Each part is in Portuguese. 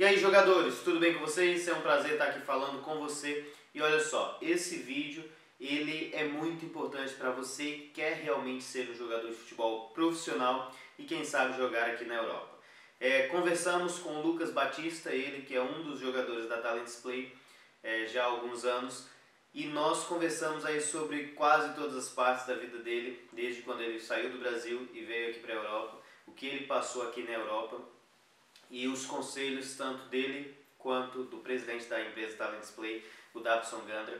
E aí, jogadores, tudo bem com vocês? É um prazer estar aqui falando com você. E olha só, esse vídeo ele é muito importante para você que quer realmente ser um jogador de futebol profissional e quem sabe jogar aqui na Europa. Conversamos com o Lucas Batista, ele que é um dos jogadores da Talents Play já há alguns anos, e nós conversamos aí sobre quase todas as partes da vida dele, desde quando ele saiu do Brasil e veio aqui para a Europa, o que ele passou aqui na Europa e os conselhos tanto dele quanto do presidente da empresa Talents Play, o Davidson Gandra,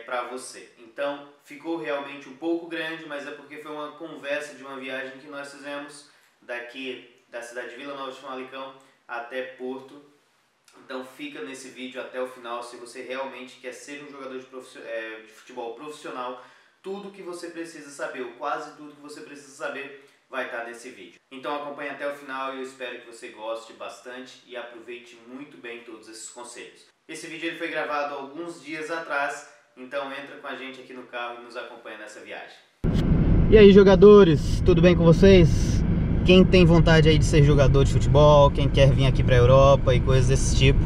para você. Então ficou realmente um pouco grande, mas é porque foi uma conversa de uma viagem que nós fizemos daqui da cidade de Vila Nova de Famalicão até Porto. Então fica nesse vídeo até o final se você realmente quer ser um jogador de futebol profissional. Tudo que você precisa saber, ou quase tudo que você precisa saber, vai estar nesse vídeo. Então acompanhe até o final e eu espero que você goste bastante e aproveite muito bem todos esses conselhos. Esse vídeo ele foi gravado alguns dias atrás, então entra com a gente aqui no carro e nos acompanha nessa viagem. E aí, jogadores, tudo bem com vocês? Quem tem vontade aí de ser jogador de futebol, quem quer vir aqui para a Europa e coisas desse tipo,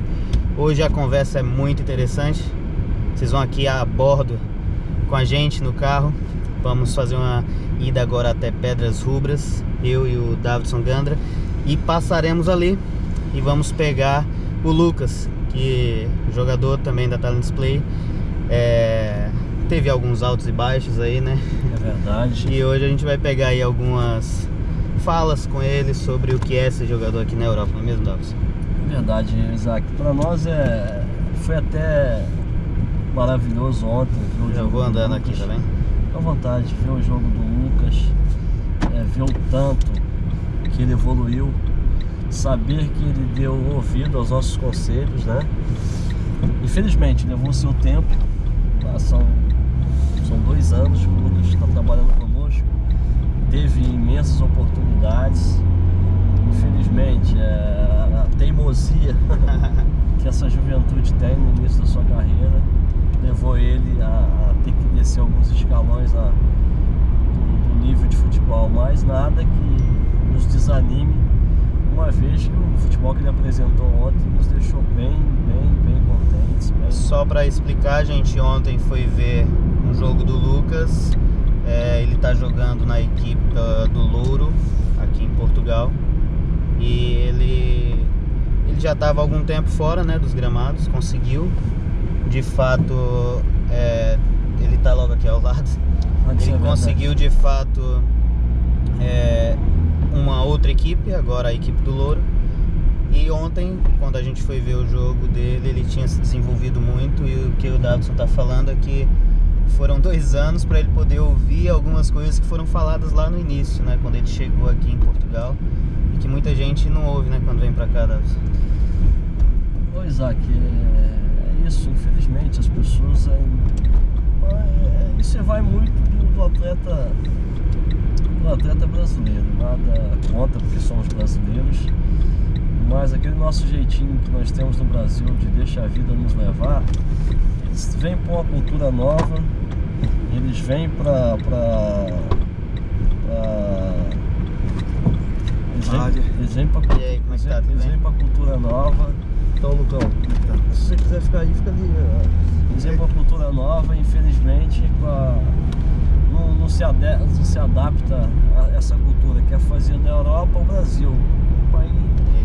hoje a conversa é muito interessante. Vocês vão aqui a bordo com a gente no carro. Vamos fazer uma ida agora até Pedras Rubras, eu e o Davidson Gandra, e passaremos ali e vamos pegar o Lucas, que é jogador também da Talents Play. Teve alguns altos e baixos aí, né? É verdade. E hoje a gente vai pegar aí algumas falas com ele sobre o que é ser jogador aqui na Europa, não é mesmo, Davidson? É verdade, Isaac. Para nós foi até maravilhoso ontem ver o jogo. Já vou andando aqui também. Fica à vontade de ver o jogo do Lucas, ver o tanto que ele evoluiu, saber que ele deu ouvido aos nossos conselhos, né? Infelizmente levou o seu tempo, são 2 anos que o Lucas está trabalhando conosco, teve imensas oportunidades. Infelizmente a teimosia que essa juventude tem no início da sua carreira levou ele a ter que descer alguns escalões do nível de futebol, mas nada que nos desanime, uma vez que o futebol que ele apresentou ontem nos deixou bem contentes. Só para explicar, a gente ontem foi ver um jogo do Lucas, ele está jogando na equipe do Louro, aqui em Portugal, e ele já estava há algum tempo fora, né, dos gramados, conseguiu. De fato, ele está logo aqui ao lado. Ele conseguiu de fato uma outra equipe, agora a equipe do Louro. E ontem, quando a gente foi ver o jogo dele, ele tinha se desenvolvido muito. E o que o Davidson está falando é que foram 2 anos para ele poder ouvir algumas coisas que foram faladas lá no início, né, quando ele chegou aqui em Portugal, e que muita gente não ouve, né, quando vem para cá, Davidson. Ô, Isaac, isso, infelizmente as pessoas isso vai muito do atleta brasileiro, nada contra porque somos brasileiros, mas aquele nosso jeitinho que nós temos no Brasil de deixar a vida nos levar, eles vêm para uma cultura nova, eles vêm para cultura nova. Então, Lucão, se você quiser ficar aí, fica ali. Eles vêm para uma cultura nova, infelizmente não se adapta a essa cultura, que é fazer da Europa o Brasil.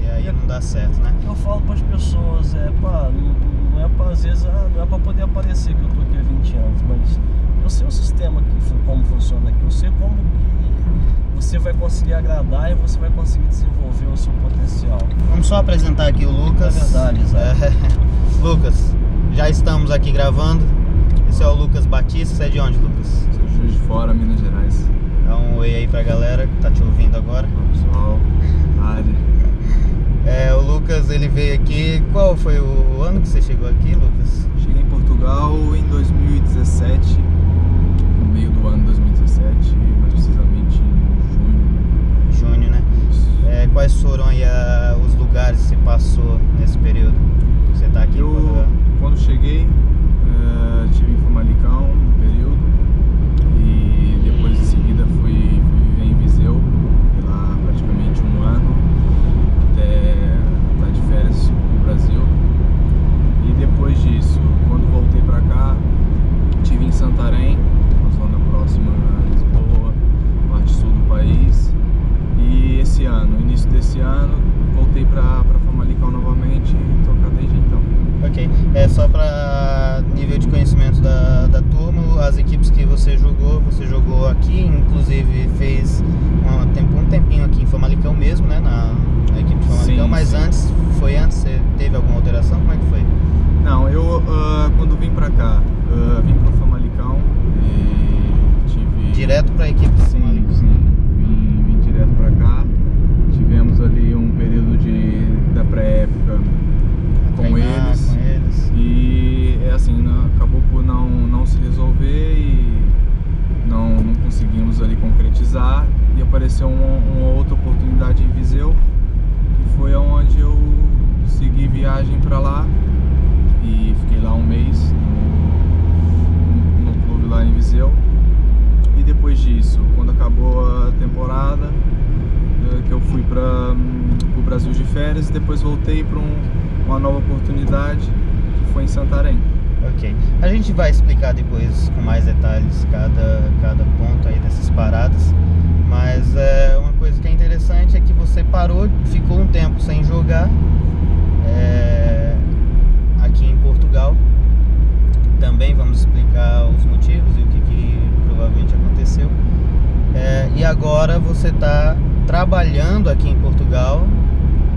E aí não dá certo, né? Eu falo para as pessoas, não é para às vezes, não é para poder aparecer que eu estou aqui há 20 anos, mas eu sei o sistema aqui, como funciona aqui, eu sei como que você vai conseguir agradar e você vai conseguir desenvolver o seu potencial. Vamos só apresentar aqui o Lucas. É verdade, Isaac. Lucas, já estamos aqui gravando. Esse é o Lucas Batista. Você é de onde, Lucas? Sou de Juiz de Fora, Minas Gerais. Dá um oi aí pra galera que tá te ouvindo agora. Olá, pessoal. O Lucas, ele veio aqui. Qual foi o ano que você chegou aqui, Lucas? Cheguei em Portugal em 2017, no meio do ano de 2017, mais precisamente em junho, né? Quais foram aí os lugares que você passou nesse período que você tá aqui em Portugal? Quando cheguei, estive em Famalicão um período e depois em seguida fui viver em Viseu, fiquei lá praticamente 1 ano, até estar de férias para Famalicão novamente e tocar desde então. Ok, só para nível de conhecimento da turma, as equipes que você jogou aqui, inclusive fez um tempinho aqui em Famalicão mesmo, né, na equipe de Famalicão, sim, mas sim. Antes, você teve alguma alteração? Como é que foi? Não, eu quando vim para cá, vim para Famalicão e tive... Direto para a equipe de Famalicão? Sim, vim direto para cá, tivemos ali um período da pré-época com eles e assim, acabou por não se resolver e não conseguimos ali concretizar, e apareceu uma outra oportunidade em Viseu, que foi onde eu segui viagem para lá e fiquei lá um mês no clube lá em Viseu. E depois disso, quando acabou a temporada, que eu fui para o Brasil de férias, e depois voltei para uma nova oportunidade, que foi em Santarém. Ok, a gente vai explicar depois com mais detalhes cada ponto aí dessas paradas, mas uma coisa que é interessante é que você ficou um tempo sem jogar aqui em Portugal. Também vamos explicar os motivos e o que provavelmente aconteceu. E agora você está trabalhando aqui em Portugal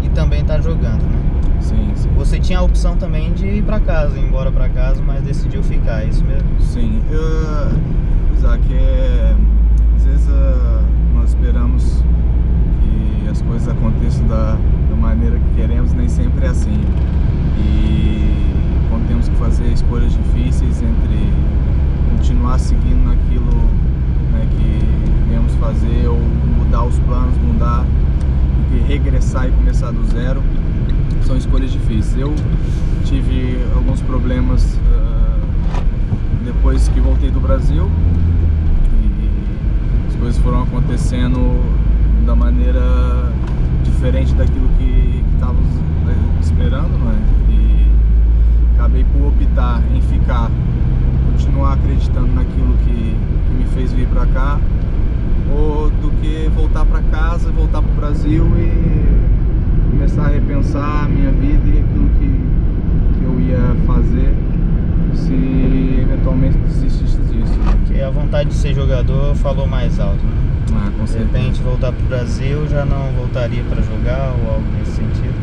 e também está jogando, né? Sim. Você tinha a opção também de ir para casa, ir embora para casa, mas decidiu ficar, é isso mesmo? Sim, Isaac, às vezes nós esperamos que as coisas aconteçam da maneira que queremos, nem sempre é assim. E quando temos que fazer escolhas difíceis entre continuar seguindo naquilo, né, que viemos fazer, ou mudar os planos, e regressar e começar do zero, são escolhas difíceis. Eu tive alguns problemas depois que voltei do Brasil, e as coisas foram acontecendo da maneira diferente daquilo que estávamos esperando, não é? E acabei por optar em continuar acreditando naquilo que me fez vir para cá, ou do que voltar para casa, voltar para o Brasil e começar a repensar a minha vida e aquilo que eu ia fazer se eventualmente desistisse disso. Porque a vontade de ser jogador falou mais alto, né? Com de repente voltar para o Brasil, já não voltaria para jogar ou algo nesse sentido?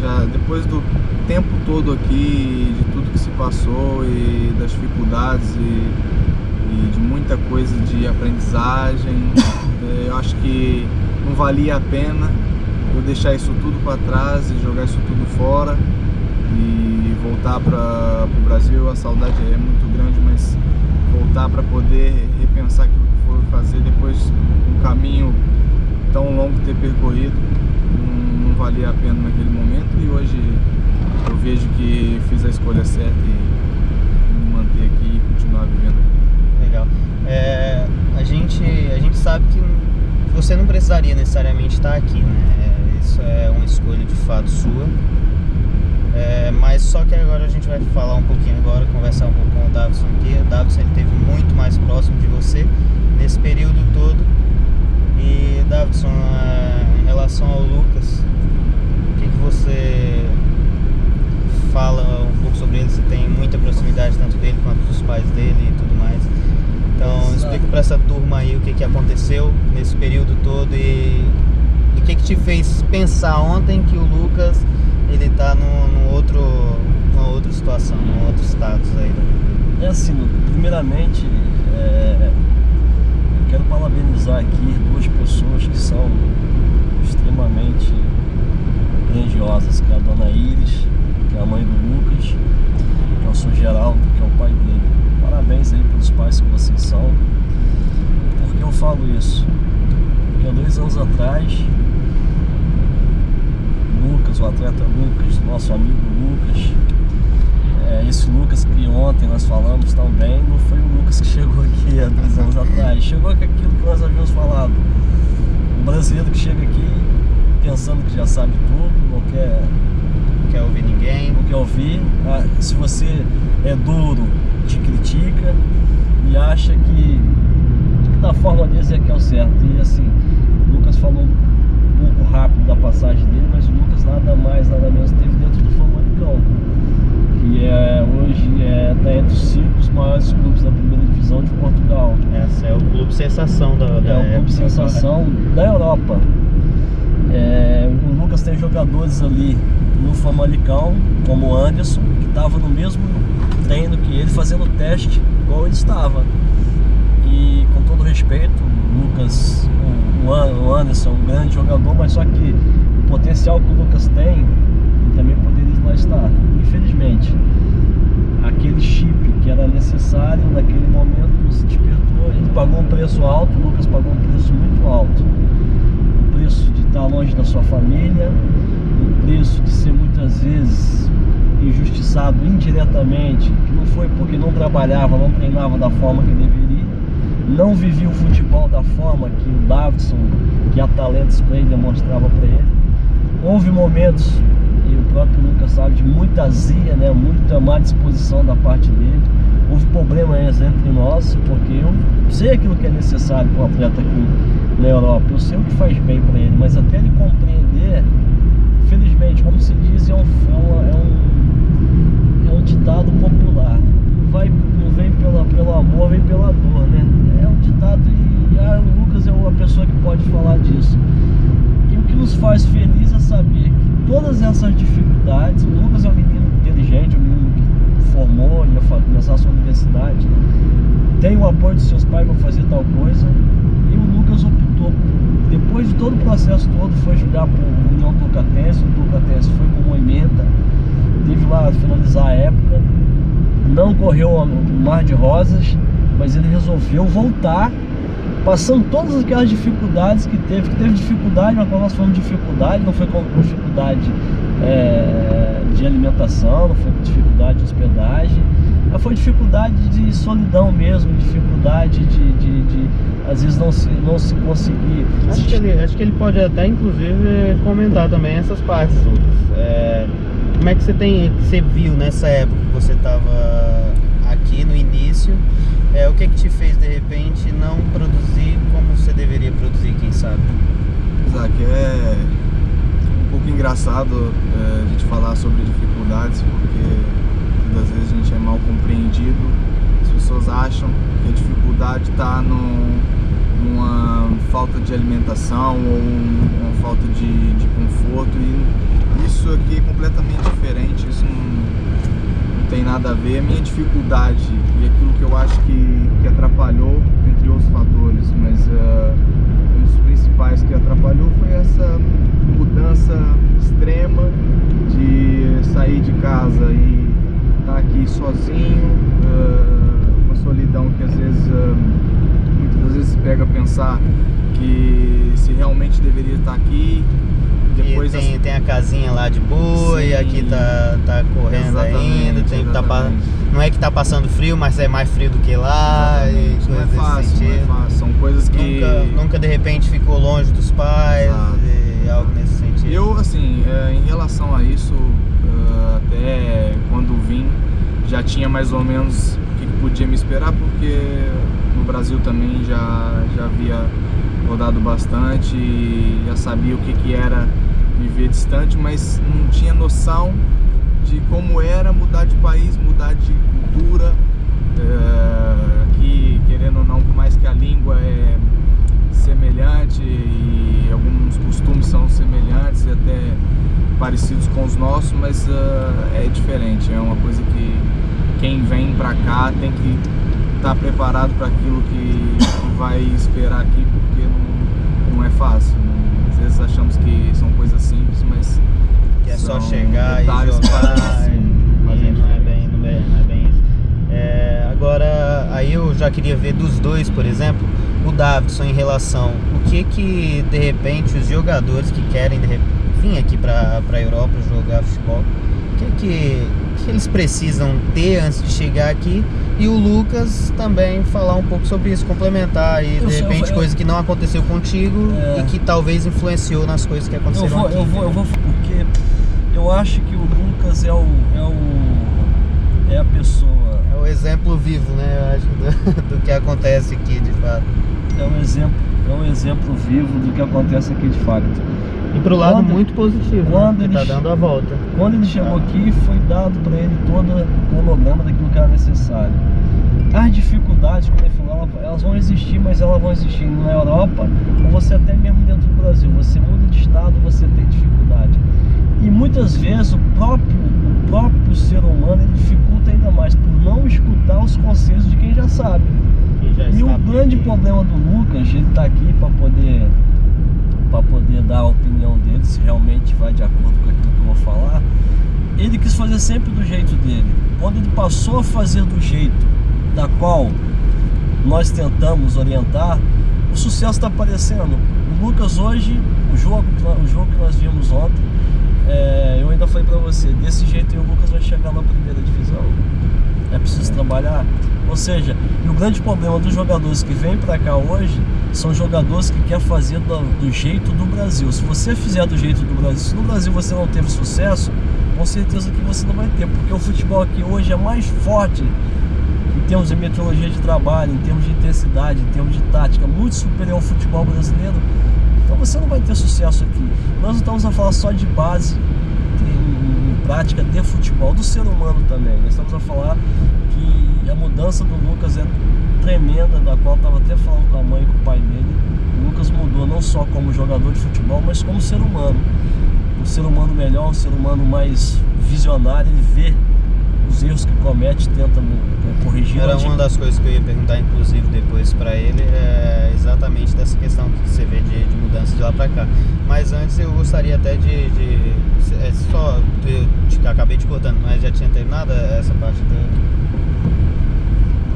Já depois do tempo todo aqui, de tudo que se passou e das dificuldades e de muita coisa de aprendizagem, eu acho que não valia a pena eu deixar isso tudo para trás e jogar isso tudo fora e voltar para o Brasil. A saudade é muito grande, mas voltar para poder repensar aquilo que for fazer depois de um caminho tão longo ter percorrido, não valia a pena naquele momento, e hoje eu vejo que fiz a escolha certa e me manter aqui e continuar vivendo aqui. Legal. A gente sabe que você não precisaria necessariamente estar aqui, né? Isso é uma escolha de fato sua. Mas só que agora a gente vai falar um pouquinho agora, conversar um pouco com o Davison aqui. O Davison, ele esteve muito mais próximo de você nesse período todo. E Davison, em relação ao Lucas, o que você fala um pouco sobre ele? Você tem muita proximidade tanto dele quanto dos pais dele e tudo mais. Então explica para essa turma aí o que aconteceu nesse período todo e o que te fez pensar ontem que o Lucas ele tá numa outra situação, num outro status aí. É assim, primeiramente, eu quero parabenizar aqui duas pessoas que são extremamente grandiosas, que é a dona Iris, que é a mãe do Lucas, que é o seu Geraldo, que é o pai dele. Parabéns aí pelos pais que vocês são. Por que eu falo isso? Porque há 2 anos atrás, Lucas, o atleta Lucas, nosso amigo Lucas, esse Lucas que ontem nós falamos também, não foi o Lucas que chegou aqui há 2 anos atrás, chegou com aquilo que nós havíamos falado. Um brasileiro que chega aqui pensando que já sabe tudo, não quer ouvir ninguém, não quer ouvir. Se você é duro, te critica e acha que da forma dele é que é o certo. E assim, o Lucas falou um pouco rápido da passagem dele, mas o Lucas nada mais, nada menos teve dentro do Famalicão, que hoje está entre os 5 maiores clubes da primeira divisão de Portugal. Esse é o clube sensação da o clube sensação da Europa. O Lucas tem jogadores ali no Famalicão, como o Anderson, que estava no mesmo treino que ele, fazendo teste igual ele estava. E com todo respeito, o Lucas, o Anderson é um grande jogador, mas só que o potencial que o Lucas tem, ele também poderia lá estar. Infelizmente, aquele chip que era necessário naquele momento não se despertou. Ele pagou um preço alto, o Lucas pagou um preço muito alto. O preço de estar longe da sua família, o preço de ser muitas vezes injustiçado indiretamente, que não foi porque não trabalhava, não treinava da forma que deveria, não vivia o futebol da forma que o Davidson, que a Talent Spray demonstrava para ele. Houve momentos, e o próprio Lucas sabe, de muita azia, né, muita má disposição da parte dele. Houve problemas entre nós, porque eu sei aquilo que é necessário para o atleta aqui na Europa, eu sei o que faz bem para ele, mas até ele compreender, infelizmente, como se diz, é um ditado popular. Não vem pelo amor, vem pela dor, né? É um ditado e o Lucas é uma pessoa que pode falar disso. E o que nos faz feliz é saber que todas essas dificuldades, o Lucas é um menino inteligente, um menino que formou, ia começar a sua universidade, tem o apoio dos seus pais para fazer tal coisa, e o Lucas optou, depois de todo o processo todo, foi jogar por União Tucatense, o Tucatense foi com uma emenda, teve lá finalizar a época, não correu o mar de rosas, mas ele resolveu voltar, passando todas aquelas dificuldades que teve dificuldade, mas quando nós falamos de dificuldade, não foi com dificuldade de alimentação, não foi com dificuldade de hospedagem, mas foi dificuldade de solidão mesmo, dificuldade de às vezes não se conseguir. Acho que ele pode até inclusive comentar também essas partes, Lucas. Como é que você viu nessa época que você estava aqui no início, o que te fez de repente não produzir como você deveria produzir, quem sabe? Isaac, é um pouco engraçado a gente falar sobre dificuldades, porque muitas vezes a gente é mal compreendido, as pessoas acham que a dificuldade está numa falta de alimentação ou uma falta de conforto, e isso aqui é completamente diferente, isso não tem nada a ver. A minha dificuldade e aquilo que eu acho que atrapalhou, entre outros fatores, mas um dos principais que atrapalhou foi essa mudança extrema de sair de casa e estar aqui sozinho, uma solidão que às vezes, muitas das vezes pega a pensar que se realmente deveria estar aqui. Depois tem a casinha lá de boa. Sim, e aqui tá correndo ainda, não é que tá passando frio, mas é mais frio do que lá. E não é fácil, são coisas que nunca de repente ficou longe dos pais. E algo nesse sentido. Eu, assim, em relação a isso, até quando vim já tinha mais ou menos o que podia me esperar, porque no Brasil também já havia rodado bastante e já sabia o que era viver distante, mas não tinha noção de como era mudar de país, mudar de cultura, que querendo ou não, por mais que a língua é semelhante e alguns costumes são semelhantes e até parecidos com os nossos, mas é diferente, é uma coisa que quem vem pra cá tem que estar preparado para aquilo que vai esperar aqui, porque não é fácil, né? Às vezes achamos que são coisas simples, mas que é só chegar e jogar, mas não é bem isso. Agora, aí eu já queria ver dos dois, por exemplo, o Davidson em relação, o que de repente os jogadores que querem vir aqui para a Europa jogar futebol, o que eles precisam ter antes de chegar aqui, e o Lucas também falar um pouco sobre isso, complementar e de repente coisa que não aconteceu contigo e que talvez influenciou nas coisas que aconteceram aqui. Eu vou porque eu acho que o Lucas é a pessoa. É o exemplo vivo, né? Eu acho do que acontece aqui de fato. É um exemplo vivo do que acontece aqui de fato. E pro lado muito positivo, quando ele tá dando a volta. Quando ele chegou aqui, foi dado para ele todo o cronograma daquilo que era necessário. As dificuldades, como ele falou, elas vão existir, mas elas vão existir na Europa, ou você até mesmo dentro do Brasil. Você muda de estado, você tem dificuldade. E muitas vezes o próprio ser humano ele dificulta ainda mais por não escutar os conselhos de quem já sabe. E o grande problema do Lucas, ele está aqui para poder dar a opinião dele, se realmente vai de acordo com aquilo que eu vou falar. Ele quis fazer sempre do jeito dele. Quando ele passou a fazer do jeito da qual nós tentamos orientar, o sucesso está aparecendo. O Lucas hoje, o jogo que nós vimos ontem, eu ainda falei para você, desse jeito o Lucas vai chegar na primeira divisão. É preciso trabalhar. Ou seja, e o grande problema dos jogadores que vêm para cá hoje são jogadores que querem fazer do jeito do Brasil. Se você fizer do jeito do Brasil, se no Brasil você não teve sucesso, com certeza que você não vai ter, porque o futebol aqui hoje é mais forte em termos de metodologia de trabalho, em termos de intensidade, em termos de tática, muito superior ao futebol brasileiro. Então você não vai ter sucesso aqui. Nós não estamos a falar só de base em prática de futebol, do ser humano também. Nós estamos a falar que a mudança do Lucas é tremenda, da qual eu estava até falando com a mãe e com o pai dele. O Lucas mudou não só como jogador de futebol, mas como ser humano. Um ser humano melhor, um ser humano mais visionário, ele vê os erros que comete, tenta corrigir. Era uma das coisas que eu ia perguntar, inclusive, depois para ele, exatamente dessa questão que você vê de mudança de lá para cá. Mas antes eu gostaria até eu acabei te cortando, mas já tinha terminado essa parte do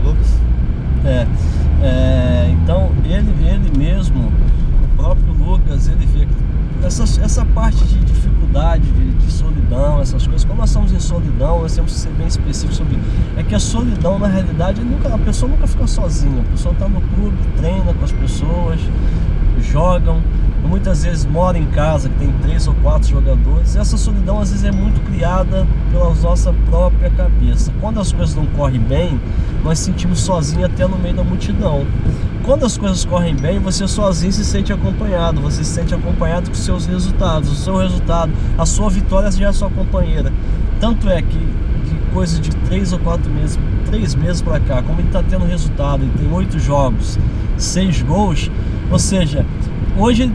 Lucas? Então ele mesmo, o próprio Lucas, ele vê essa parte de dificuldade, de solidão, essas coisas. Quando nós estamos em solidão, nós temos que ser bem específicos sobre isso. É que a solidão, na realidade, a pessoa nunca fica sozinha. A pessoa está no clube, treina com as pessoas, jogam, muitas vezes mora em casa, que tem 3 ou 4 jogadores. Essa solidão, às vezes, é muito criada pela nossa própria cabeça. Quando as coisas não correm bem, nós sentimos sozinhos até no meio da multidão. Quando as coisas correm bem, você sozinho se sente acompanhado, você se sente acompanhado com os seus resultados, o seu resultado, a sua vitória já é a sua companheira. Tanto é que de coisa de 3 ou 4 meses, 3 meses para cá, como ele está tendo resultado, ele tem 8 jogos, 6 gols, ou seja, hoje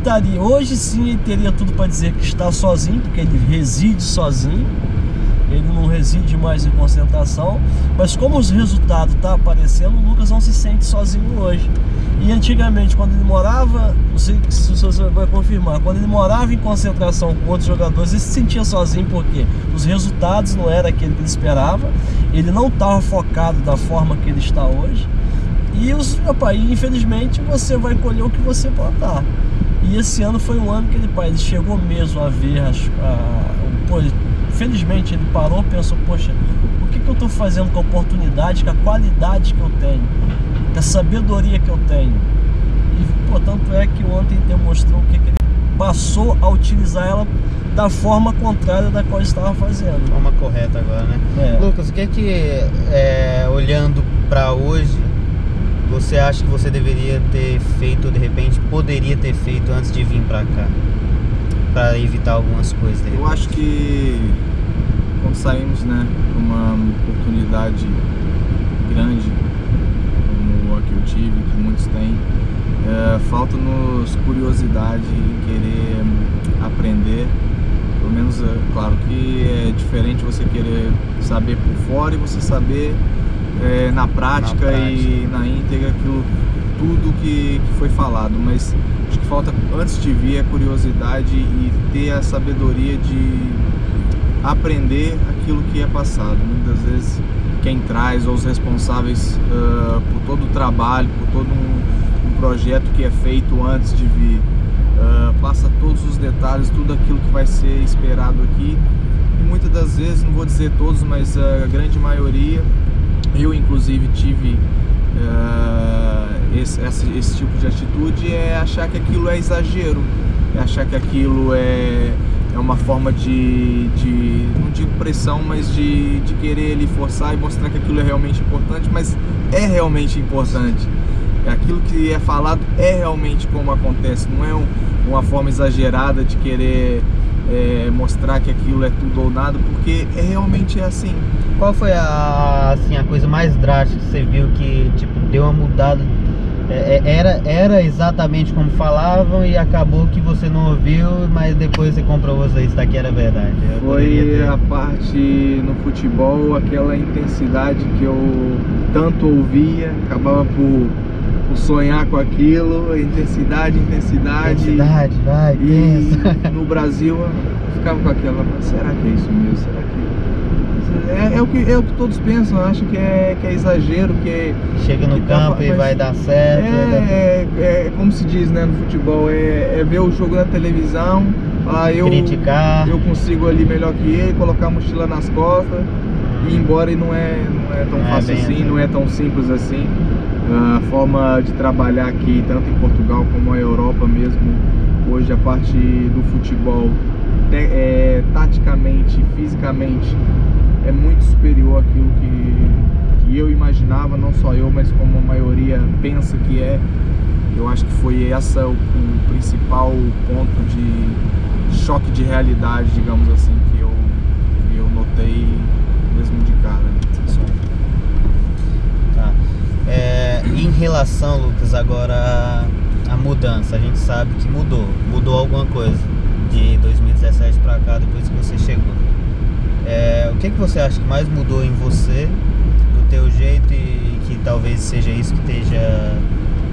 sim ele teria tudo para dizer que está sozinho, porque ele reside sozinho. Ele não reside mais em concentração, mas como os resultados estão aparecendo, o Lucas não se sente sozinho hoje. E antigamente, quando ele morava, não sei se você vai confirmar, quando ele morava em concentração com outros jogadores, ele se sentia sozinho porque os resultados não eram aquele que ele esperava, ele não estava focado da forma que ele está hoje. E infelizmente você vai colher o que você plantar. E esse ano foi um ano que ele chegou mesmo a ver felizmente ele parou, pensou, poxa, o que eu estou fazendo com a oportunidade, com a qualidade que eu tenho, com a sabedoria que eu tenho. E, tanto é que ontem demonstrou que ele passou a utilizar ela da forma contrária da qual estava fazendo. Forma correta agora, né? Lucas, o que olhando para hoje, você acha que você deveria ter feito, ou de repente poderia ter feito antes de vir para cá? Para evitar algumas coisas. Eu acho que quando saímos, uma oportunidade grande, como a que eu tive, que muitos têm, falta-nos curiosidade em querer aprender. Pelo menos, claro que é diferente você querer saber por fora e você saber na prática e na íntegra tudo que foi falado, mas acho que falta, antes de vir, a curiosidade e ter a sabedoria de aprender aquilo que é passado. Muitas vezes quem traz, ou os responsáveis por todo o trabalho, por todo um projeto que é feito antes de vir, passa todos os detalhes, tudo aquilo que vai ser esperado aqui. E muitas das vezes, não vou dizer todos, mas a grande maioria, eu inclusive tive esse tipo de atitude, é achar que aquilo é exagero, é achar que aquilo é uma forma de não digo pressão, mas de querer ele forçar e mostrar que aquilo é realmente importante, mas é realmente importante. aquilo que é falado é realmente como acontece, não é uma forma exagerada de querer mostrar que aquilo é tudo ou nada, porque realmente é assim. Qual foi a coisa mais drástica que você viu que tipo deu uma mudada? Era exatamente como falavam e acabou que você não ouviu, mas depois você comprovou isso daqui era verdade? Foi a parte no futebol, aquela intensidade que eu tanto ouvia, acabava por sonhar com aquilo, intensidade, vai, e no Brasil eu ficava com aquela, mas será que é isso mesmo? Será que é o que todos pensam, acham que é exagero, que chega no campo e vai dar certo. É como se diz, né, no futebol, é ver o jogo na televisão, criticar, eu consigo ali melhor que ele, colocar a mochila nas costas e ir embora, e não é tão fácil assim, não é tão simples assim. A forma de trabalhar aqui, tanto em Portugal como na Europa mesmo, hoje a parte do futebol, taticamente, fisicamente, é muito superior àquilo que eu imaginava, não só eu, mas como a maioria pensa que é. Eu acho que foi essa o principal ponto de choque de realidade, digamos assim, que eu notei mesmo de cara. Tá. Em relação, Lucas, agora a mudança, a gente sabe que mudou alguma coisa de 2017 para cá, depois que você chegou. O que você acha que mais mudou em você, do teu jeito, e que talvez seja isso que esteja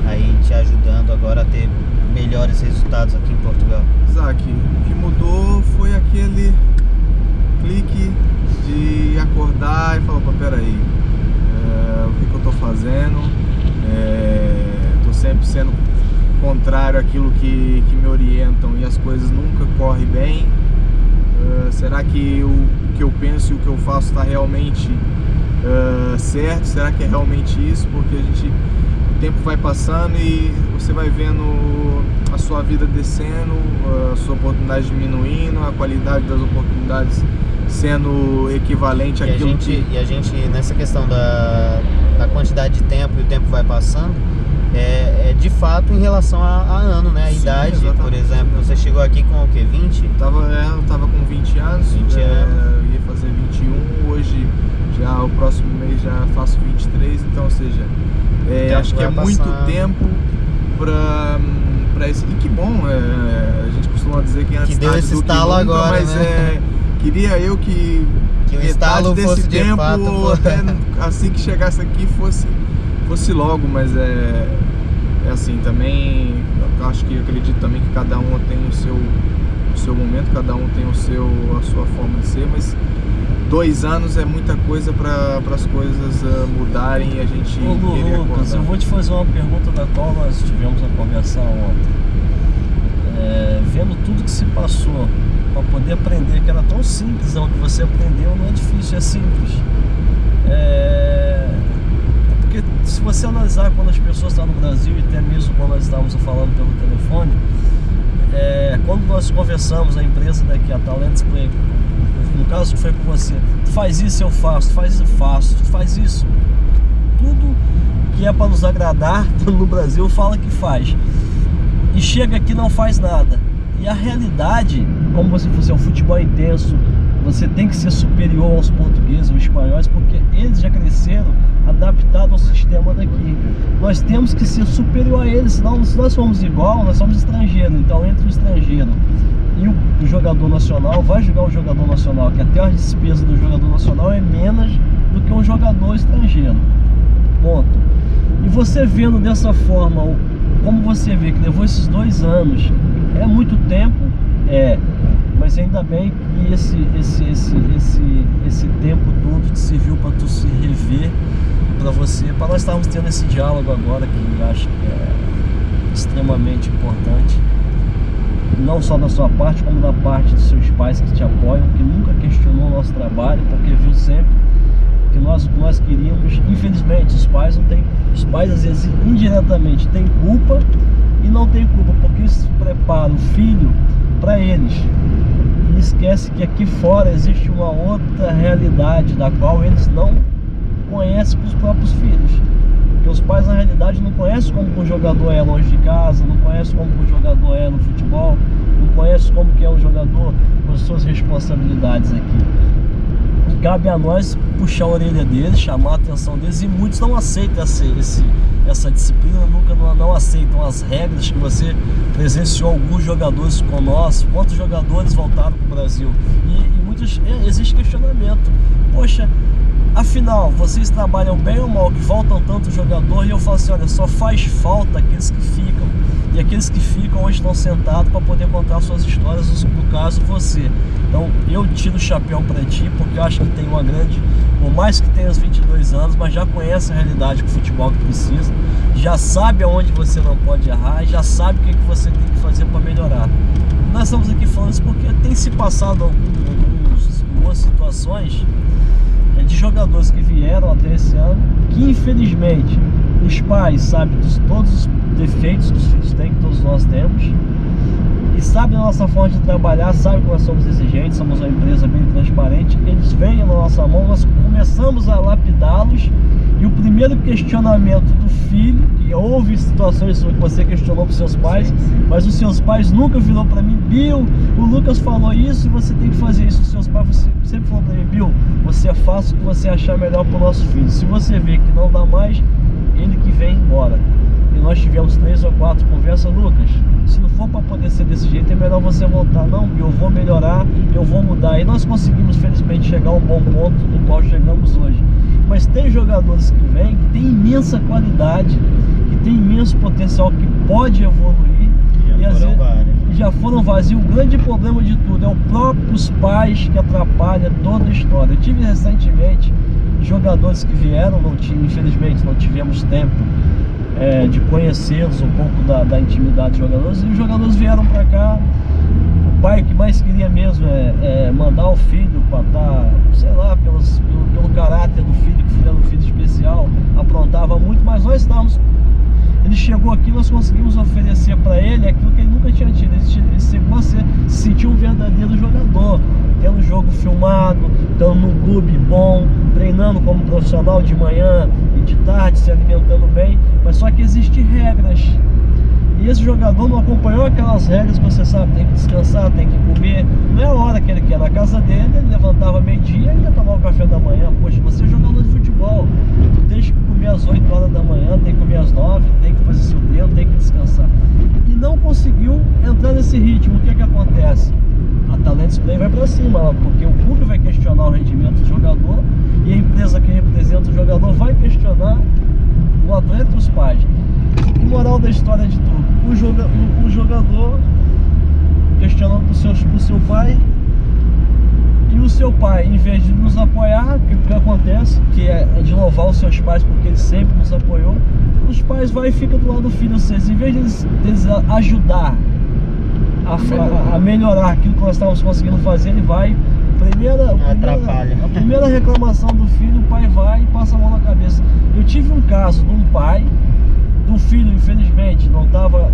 aí te ajudando agora a ter melhores resultados aqui em Portugal? Isaac, o que mudou foi aquele clique de acordar e falar, opa, peraí, o que eu tô fazendo? Tô sempre sendo contrário àquilo que me orientam e as coisas nunca correm bem. Será que o que eu penso e o que eu faço está realmente certo? Será que é realmente isso? Porque o tempo vai passando e você vai vendo a sua vida descendo, a sua oportunidade diminuindo, a qualidade das oportunidades sendo equivalente àquilo E a gente, nessa questão da quantidade de tempo, e o tempo vai passando, de fato em relação a ano, né? A Sim, idade, exatamente. Por exemplo, você chegou aqui com o quê? 20? Eu tava com 20 anos, ia fazer 21, hoje já o próximo mês já faço 23, então, ou seja, acho que é muito tempo pra isso. E que bom, a gente costuma dizer que antes deu esse estalo nunca, agora, mas né? Queria eu que o estalo desse fosse tempo, de fato, até assim que chegasse aqui fosse logo, mas é assim também. Eu acredito também que cada um tem o seu momento, cada um tem a sua forma de ser, mas 2 anos é muita coisa para as coisas mudarem e a gente querer acordar. Lucas, eu vou te fazer uma pergunta da qual nós tivemos a conversar ontem. Vendo tudo que se passou para poder aprender, que era tão simples, o que você aprendeu não é difícil, é simples. Porque se você analisar quando as pessoas estão no Brasil, e até mesmo quando nós estávamos falando pelo telefone, quando nós conversamos, a empresa daqui, a Talent Play, no caso que foi com você, tu faz isso, eu faço, tu faz isso, eu faço, tu faz isso, tudo que é para nos agradar no Brasil fala que faz, e chega aqui e não faz nada. E a realidade, como você fosse, o futebol é intenso, você tem que ser superior aos portugueses, aos espanhóis, porque eles já cresceram adaptados ao sistema daqui. Nós temos que ser superior a eles, senão, se nós formos igual, nós somos estrangeiros. Então, entre o estrangeiro e o jogador nacional, vai jogar um jogador nacional, que até a despesa do jogador nacional é menos do que um jogador estrangeiro. Ponto. E você vendo dessa forma, como você vê que levou esses 2 anos, é muito tempo, mas ainda bem que esse tempo todo te serviu para tu se rever, para nós estarmos tendo esse diálogo agora, que eu acho que é extremamente importante, não só da sua parte, como da parte dos seus pais que te apoiam, que nunca questionou o nosso trabalho, porque viu sempre que nós queríamos. Infelizmente os pais às vezes indiretamente têm culpa, e não tem culpa, porque isso prepara o filho para eles e esquece que aqui fora existe uma outra realidade da qual eles não conhecem com os próprios filhos, porque os pais na realidade não conhecem conhece como um jogador é longe de casa, não conhece como um jogador é no futebol, não conhece como que é um jogador com as suas responsabilidades aqui. Cabe a nós puxar a orelha deles, chamar a atenção deles, e muitos não aceitam essa disciplina, nunca não aceitam as regras que você presenciou alguns jogadores conosco. Quantos jogadores voltaram para o Brasil? E muitos, existe questionamento. Poxa, afinal, vocês trabalham bem ou mal que voltam tanto jogador? E eu falo assim, olha, só faz falta aqueles que ficam. E aqueles que ficam hoje estão sentados para poder contar suas histórias, no caso você. Então eu tiro o chapéu para ti, porque eu acho que tem uma grande, por mais que tenha os 22 anos, mas já conhece a realidade que o futebol que precisa, já sabe aonde você não pode errar, já sabe o que você tem que fazer para melhorar. Nós estamos aqui falando isso porque tem se passado algumas situações de jogadores que vieram até esse ano, que infelizmente os pais sabem de todos os defeitos que os filhos têm, que todos nós temos, e sabem a nossa forma de trabalhar, sabem que nós somos exigentes, somos uma empresa bem transparente. Eles vêm na nossa mão, nós começamos a lapidá-los, e o primeiro questionamento do filho, e houve situações que você questionou para os seus pais, mas os seus pais nunca virou para mim, Bill, o Lucas falou isso e você tem que fazer isso. Os seus pais sempre falaram para mim, Bill, você faça o que você achar melhor para o nosso filho. Se você vê que não dá mais, ele que vem embora. E nós tivemos 3 ou 4 conversas, Lucas, se não for para poder ser desse jeito, é melhor você voltar. Não, eu vou melhorar, eu vou mudar. E nós conseguimos, felizmente, chegar a um bom ponto do qual chegamos hoje. Mas tem jogadores que vêm, que tem imensa qualidade, que tem imenso potencial, que pode evoluir. Já foram vários. E o grande problema de tudo é os próprios pais que atrapalham toda a história. Eu tive recentemente jogadores que vieram, infelizmente não tivemos tempo de conhecê-los, um pouco da intimidade dos jogadores, e os jogadores vieram para cá. O pai que mais queria mesmo é mandar o filho para estar, sei lá, pelo caráter do filho, que o filho era um filho especial, aprontava muito, mas nós estávamos. Ele chegou aqui, nós conseguimos oferecer para ele aquilo que ele nunca tinha tido. Ele chegou a se sentir um verdadeiro jogador, tendo o jogo filmado, estando num clube bom, treinando como profissional de manhã e de tarde, se alimentando bem. Mas só que existem regras. E esse jogador não acompanhou aquelas regras que você sabe, tem que descansar, tem que comer. Não é a hora que ele quer. Na casa dele, ele levantava meio-dia e ia tomar o café da manhã. Poxa, você é jogador de futebol, tu tens que comer às 8 horas da manhã, tem que comer às 9, tem que fazer seu treino, tem que descansar. E não conseguiu entrar nesse ritmo. O que acontece? A Talent Display vai para cima, porque o público vai questionar o rendimento do jogador e a empresa que representa o jogador vai questionar o atleta e os pais. E moral da história de tudo, o jogador questionando pro seu pai, e o seu pai, em vez de nos apoiar, o que acontece, que é de louvar os seus pais porque ele sempre nos apoiou, os pais vão e ficam do lado do filho. Ou seja, em vez deles ajudar a melhorar aquilo que nós estávamos conseguindo fazer, ele vai, a primeira reclamação do filho, o pai vai e passa a mão na cabeça. Eu tive um caso de um pai, do filho, infelizmente, não estava...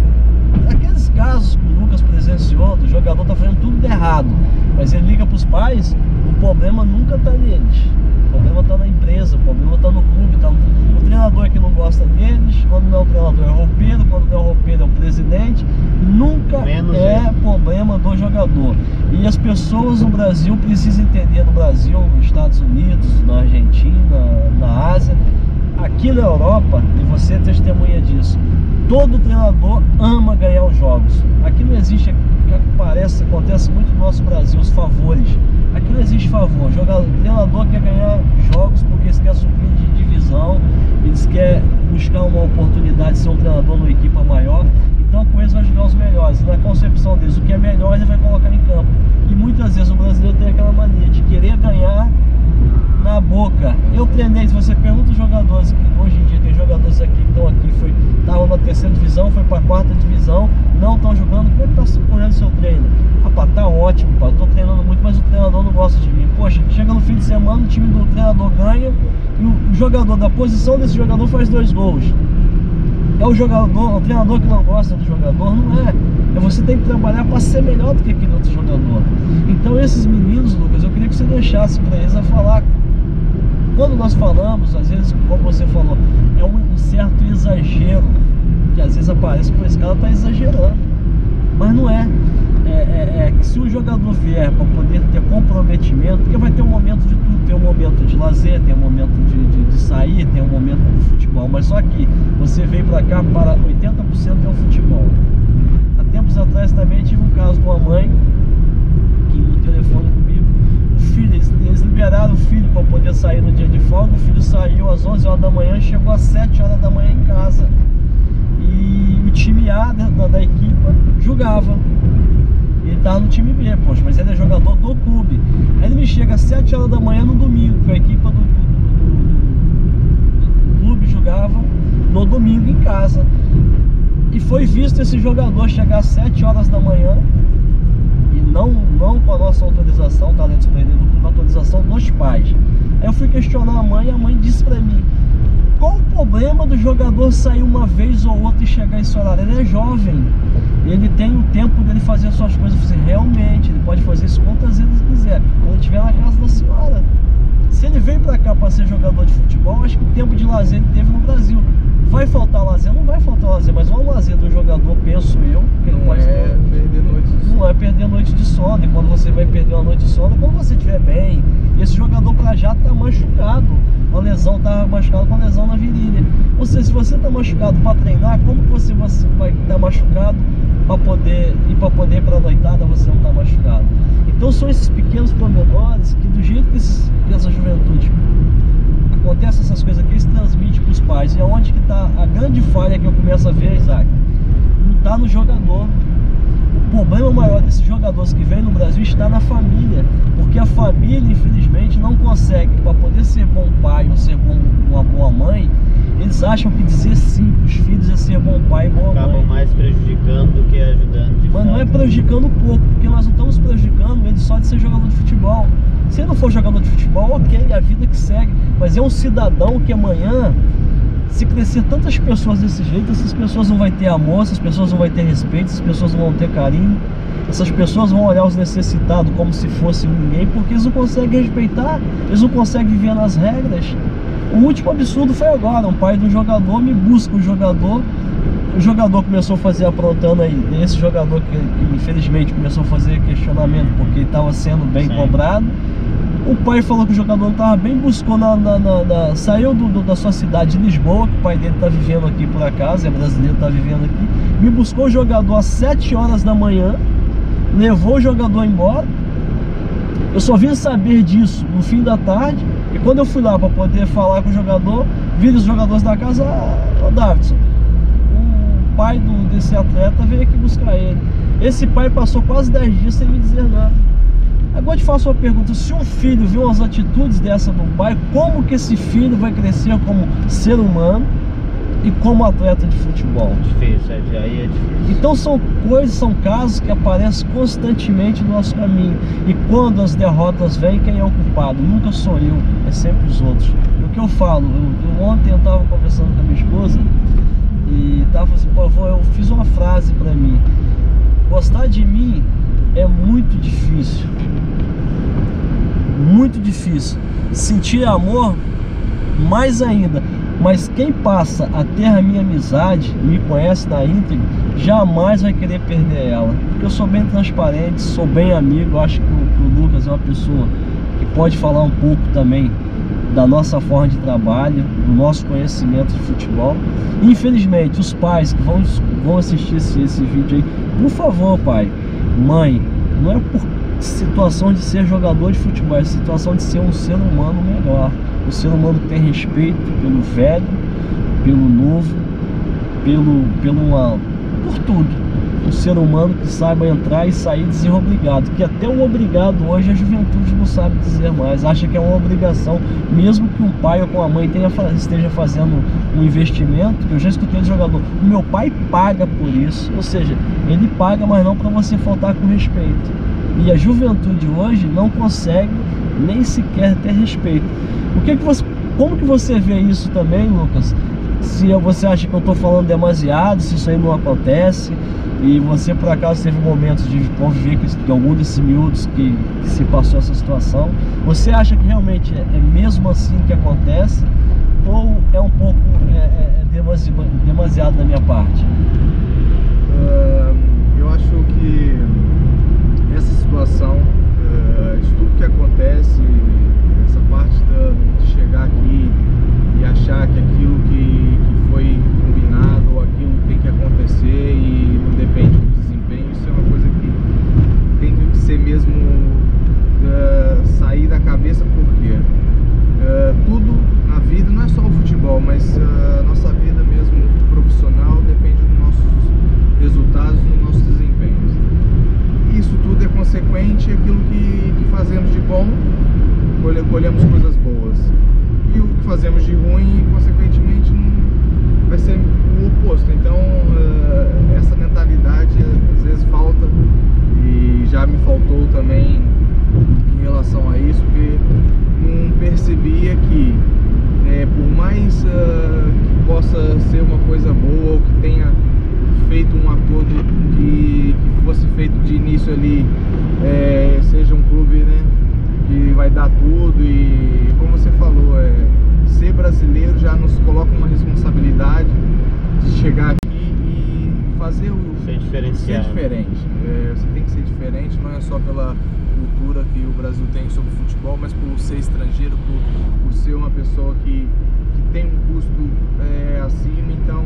Aqueles casos que o Lucas presenciou, do jogador tá fazendo tudo de errado, mas ele liga para os pais, o problema nunca está neles. O problema está na empresa, o problema está no clube, tá no treinador que não gosta deles. Quando não é o treinador é o roupeiro, quando não é o roupeiro é o presidente. Nunca problema do jogador. E as pessoas no Brasil precisam entender, no Brasil, nos Estados Unidos, na Argentina, na Ásia, aqui na Europa, e você é testemunha disso, todo treinador ama ganhar os jogos. Aqui não existe, acontece muito no nosso Brasil, os favores. Aqui não existe favor. O treinador quer ganhar jogos porque eles querem subir de divisão, eles querem buscar uma oportunidade de ser um treinador numa equipe maior. Então com eles vai jogar os melhores. Na concepção deles, o que é melhor ele vai colocar em campo. E muitas vezes o brasileiro tem aquela mania de querer ganhar na boca. Eu treinei, se você pergunta os jogadores, que hoje em dia tem jogadores aqui que estão aqui, estavam na 3ª divisão, foi para a 4ª divisão, não estão jogando, como é que está correndo o seu treino? Ah, pá, tá ótimo, pá, eu tô treinando muito, mas o treinador não gosta de mim. Poxa, chega no fim de semana, o time do treinador ganha e o jogador, da posição desse jogador, faz 2 gols. É o treinador que não gosta do jogador, não é. Você tem que trabalhar para ser melhor do que aquele outro jogador. Então esses meninos, Lucas, eu queria que você deixasse para eles a falar. Quando nós falamos, às vezes, como você falou, é um certo exagero vezes aparece, pô, esse cara tá exagerando. Mas não é. É que se o jogador vier para poder ter comprometimento, porque vai ter um momento de tudo, tem um momento de lazer, tem um momento de sair, tem um momento do futebol, mas só que você veio para cá, para 80% é o futebol. Há tempos atrás também tive um caso de uma mãe que no telefone comigo, o filho, eles liberaram o filho para poder sair no dia de folga, o filho saiu às 11 horas da manhã, chegou às 7 horas da manhã em casa. E o time A da equipa jogava. Ele tava no time B, poxa, mas ele é jogador do clube. Aí ele me chega às 7 horas da manhã no domingo, que a equipa do clube jogava no domingo em casa. E foi visto esse jogador chegar às 7 horas da manhã e não com a nossa autorização, tá dentro do clube, a autorização dos pais. Aí eu fui questionar a mãe e a mãe disse pra mim: qual o problema do jogador sair uma vez ou outra e chegar esse horário? Ele é jovem, ele tem o tempo dele fazer as suas coisas. Eu falei, realmente, ele pode fazer isso quantas vezes quiser, quando ele estiver na casa da senhora. Se ele veio pra cá para ser jogador de futebol, acho que o tempo de lazer ele teve no Brasil. Vai faltar lazer? Não vai faltar lazer, mas o lazer do jogador, penso eu, que ele pode ter... perder noite de sono. Não é perder noite de sono, e quando você vai perder uma noite de sono é quando você estiver bem. Esse jogador pra já tá machucado, a lesão tá machucado com a lesão na virilha. Ou seja, se você tá machucado para treinar, como que você vai estar machucado para poder ir pra noitada, você não tá machucado? Então são esses pequenos pormenores que, do jeito que essa juventude acontece, essas coisas aqui, eles transmitem para os pais. E aonde que está a grande falha que eu começo a ver, Isaac? Não está no jogador. O problema maior desses jogadores que vêm no Brasil está na família, porque a família, infelizmente, não consegue, para poder ser bom pai ou ser uma boa mãe, eles acham que dizer sim para os filhos é ser bom pai e boa mãe. Acabam mais prejudicando do que ajudando de Mas fato. não é prejudicando pouco, porque nós não estamos prejudicando ele só de ser jogador de futebol. Se ele não for jogador de futebol, ok, é a vida que segue. Mas é um cidadão que amanhã, se crescer tantas pessoas desse jeito, essas pessoas não vão ter amor, essas pessoas não vão ter respeito, essas pessoas não vão ter carinho, essas pessoas vão olhar os necessitados como se fosse ninguém, porque eles não conseguem respeitar, eles não conseguem viver nas regras. O último absurdo foi agora, um pai de um jogador me busca o jogador começou a fazer aprontando aí, esse jogador que infelizmente começou a fazer questionamento porque ele estava sendo bem cobrado. O pai falou que o jogador não estava bem, buscou saiu da sua cidade de Lisboa, que o pai dele está vivendo aqui por acaso, é brasileiro, está vivendo aqui, me buscou o jogador às 7 horas da manhã, levou o jogador embora. Eu só vim saber disso no fim da tarde, e quando eu fui lá para poder falar com o jogador, vi os jogadores da casa: ô Davidson, o pai desse atleta veio aqui buscar ele. Esse pai passou quase 10 dias sem me dizer nada. Agora eu te faço uma pergunta: se um filho viu umas atitudes dessa do pai, como que esse filho vai crescer como ser humano e como atleta de futebol? Difícil, aí é difícil. Então são casos que aparecem constantemente no nosso caminho. E quando as derrotas vêm, quem é o culpado? Nunca sou eu, é sempre os outros. E o que eu falo, ontem eu estava conversando com a minha esposa e estava assim: pô, eu fiz uma frase para mim: gostar de mim é muito difícil. Muito difícil. Sentir amor, mais ainda. Mas quem passa a ter a minha amizade, me conhece na íntegra, jamais vai querer perder ela. Porque eu sou bem transparente, sou bem amigo. Acho que o Lucas é uma pessoa que pode falar um pouco também da nossa forma de trabalho, do nosso conhecimento de futebol. Infelizmente, os pais que vão assistir esse vídeo aí, por favor, pai, mãe, não é por situação de ser jogador de futebol, é situação de ser um ser humano melhor. Um ser humano que tem respeito pelo velho, pelo novo, por tudo. Um ser humano que saiba entrar e sair e dizer obrigado, que até o obrigado hoje a juventude não sabe dizer mais, acha que é uma obrigação, mesmo que um pai ou com a mãe esteja fazendo um investimento, que eu já escutei de jogador: o meu pai paga por isso. Ou seja, ele paga, mas não para você faltar com respeito. E a juventude hoje não consegue nem sequer ter respeito. Como que você vê isso também, Lucas? Se você acha que eu estou falando demasiado, se isso aí não acontece, e você por acaso teve momentos de conviver com algum desses miúdos que se passou essa situação, você acha que realmente é mesmo assim que acontece, ou é um pouco demasiado da minha parte? eu acho que essa situação, de tudo que acontece, essa parte de chegar aqui e achar que aquilo que foi combinado ou aquilo tem que acontecer e não depende do desempenho, isso é uma coisa que tem que ser mesmo sair da cabeça, porque tudo na vida, não é só o futebol, mas a nossa vida mesmo profissional depende dos nossos resultados, dos nossos desempenhos. Isso tudo é consequente àquilo que fazemos de bom, colhemos coisas boas. E o que fazemos de ruim, consequentemente, vai ser o oposto. Então, essa mentalidade às vezes falta, e já me faltou também em relação a isso, porque não percebia que, por mais que possa ser uma coisa boa, ou que tenha feito um acordo que fosse feito de início ali, seja um clube, né, que vai dar tudo, e como você falou, ser brasileiro já nos coloca uma responsabilidade de chegar aqui e fazer ser diferenciado. Ser diferente. Você tem que ser diferente, não é só pela cultura que o Brasil tem sobre o futebol, mas por ser estrangeiro, por ser uma pessoa que tem um custo acima. Então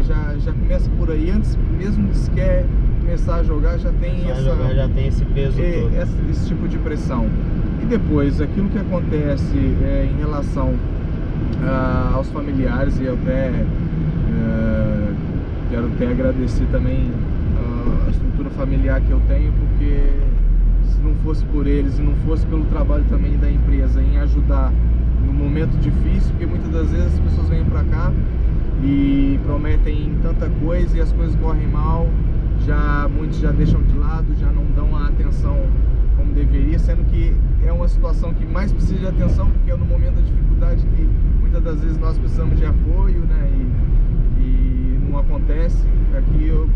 já começa por aí, antes mesmo de sequer começar a jogar, já tem esse peso todo. Esse tipo de pressão. E depois, aquilo que acontece em relação aos familiares, e eu quero até agradecer também a estrutura familiar que eu tenho, porque se não fosse por eles e não fosse pelo trabalho também da empresa em ajudar no momento difícil, porque muitas das vezes as pessoas vêm pra cá e prometem tanta coisa e as coisas correm mal, muitos já deixam de lado, já não dão a atenção como deveria, sendo que é uma situação que mais precisa de atenção, porque é no momento da dificuldade que muitas das vezes nós precisamos de apoio, né, e não acontece. Aqui eu,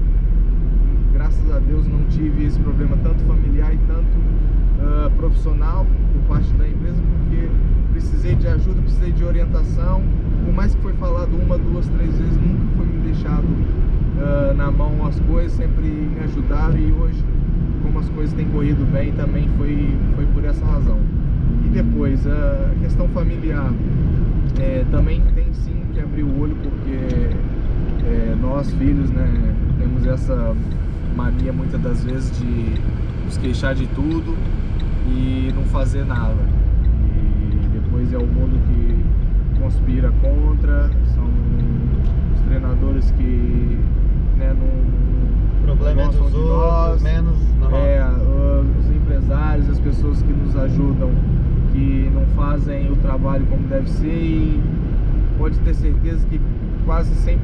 graças a Deus, não tive esse problema tanto familiar e tanto profissional por parte da empresa, porque precisei de ajuda, precisei de orientação. Por mais que foi falado 1, 2, 3 vezes, nunca foi me deixado na mão as coisas, sempre me ajudaram, e hoje, como as coisas têm corrido bem, também foi por essa razão. E depois, a questão familiar, também tem sim que abrir o olho, porque nós filhos, né, temos essa mania muitas das vezes de nos queixar de tudo e não fazer nada. E depois é o mundo que conspira contra, são os treinadores que, né, não problema é dos outros, menos os empresários, as pessoas que nos ajudam, que não fazem o trabalho como deve ser, e pode ter certeza que quase 100%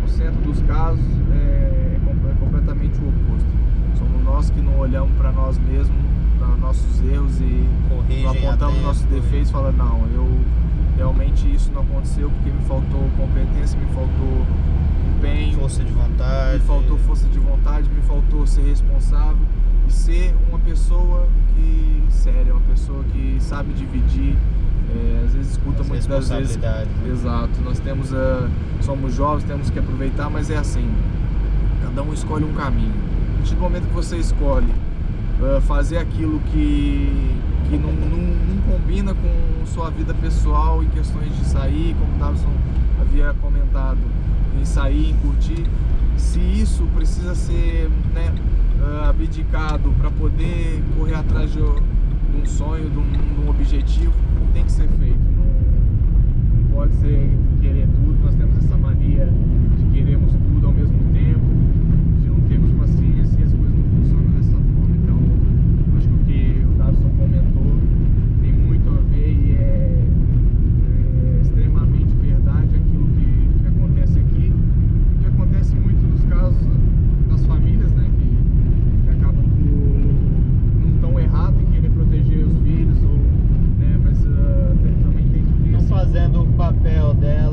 dos casos é completamente o oposto. Somos nós que não olhamos para nós mesmos, para nossos erros, e não apontamos nossos defeitos e falamos, não, realmente isso não aconteceu porque me faltou competência, me faltou empenho, força de vontade, me faltou força de vontade, me faltou ser responsável e ser uma pessoa séria, uma pessoa que sabe dividir. Às vezes escuta muitas das vezes. Exato. Nós somos jovens, temos que aproveitar, mas é assim. Cada um escolhe um caminho. A partir do momento que você escolhe fazer aquilo que não combina com sua vida pessoal, em questões de sair, como o Davison havia comentado, em sair, em curtir, se isso precisa ser, né, abdicado para poder correr atrás de um sonho, de um objetivo, tem que ser feito. Não pode ser querer tudo. Nós temos essa mania de queremos tudo ao mesmo tempo, de não termos paciência, e as coisas não funcionam dessa forma. Então, acho que o que o Davison comentou tem muito a ver, e é extremamente verdade aquilo que acontece aqui, e que acontece muito nos casos das famílias, né, que acabam por não tão errado em querer proteger os filhos, mas também tem que ter, não fazendo o papel dela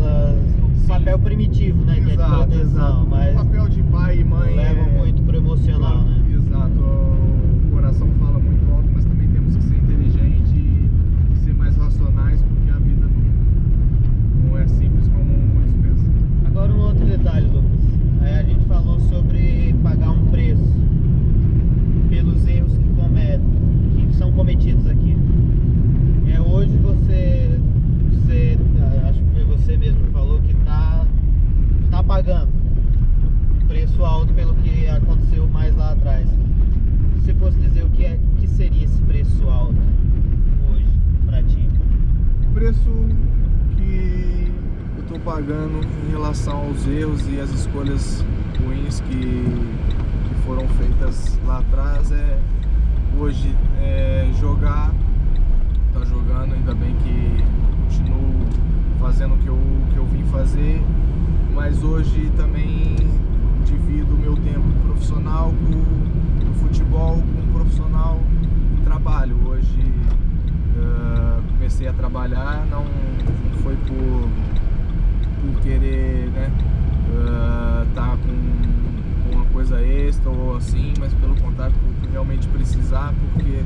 preço alto pelo que aconteceu mais lá atrás. Se você fosse dizer o que seria esse preço alto hoje pra ti? O preço que eu tô pagando em relação aos erros e as escolhas ruins que foram feitas lá atrás hoje jogar, tá jogando, ainda bem que continuo fazendo o que eu vim fazer, mas hoje também divido o meu tempo profissional com o futebol, com o profissional e trabalho. Hoje comecei a trabalhar, não foi por querer, né, tá com uma coisa extra ou assim, mas pelo contrário, por realmente precisar, porque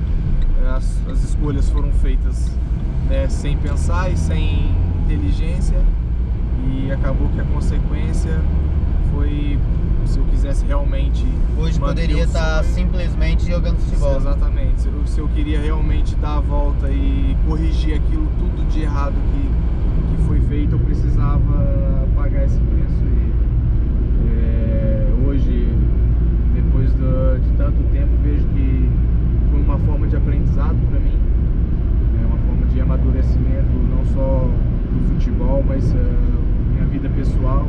as escolhas foram feitas, né, sem pensar e sem inteligência, e acabou que a consequência foi, se eu quisesse realmente hoje poderia estar simplesmente jogando futebol. Exatamente, se eu queria realmente dar a volta e corrigir aquilo tudo de errado que foi feito, eu precisava pagar esse preço. E hoje, depois de tanto tempo, vejo que foi uma forma de aprendizado para mim, uma forma de amadurecimento, não só do futebol, mas minha vida pessoal.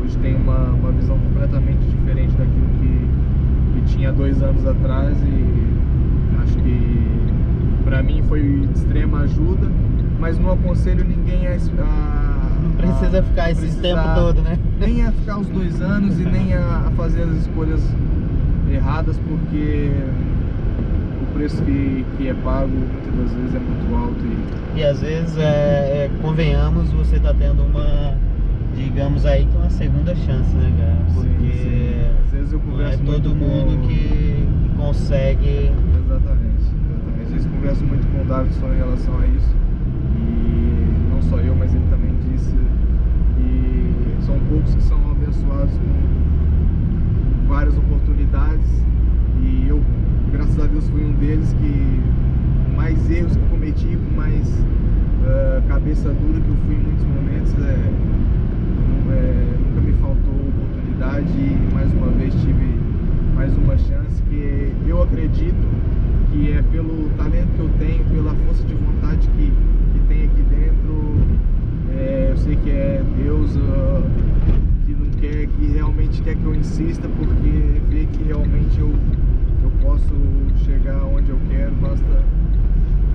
Hoje tem uma visão completamente diferente daquilo que tinha 2 anos atrás, e acho que para mim foi de extrema ajuda, mas não aconselho ninguém não precisa ficar esse tempo todo, né? Nem a ficar os 2 anos e nem a fazer as escolhas erradas, porque o preço que é pago muitas das vezes é muito alto. E às vezes, convenhamos, você tá tendo digamos aí que uma segunda chance, né, cara? Porque sim. Às vezes eu converso não é todo mundo que consegue. Exatamente. Às vezes converso muito com o Davidson em relação a isso, e não só eu, mas ele também disse que são poucos que são abençoados com várias oportunidades, e eu, graças a Deus, fui um deles, que com mais erros que cometi, com mais cabeça dura que eu fui em muitos momentos, nunca me faltou oportunidade, e mais uma vez tive mais uma chance, que eu acredito que é pelo talento que eu tenho, pela força de vontade que tem aqui dentro. Eu sei que é Deus que não quer, que realmente quer que eu insista, porque vê que realmente eu posso chegar onde eu quero, basta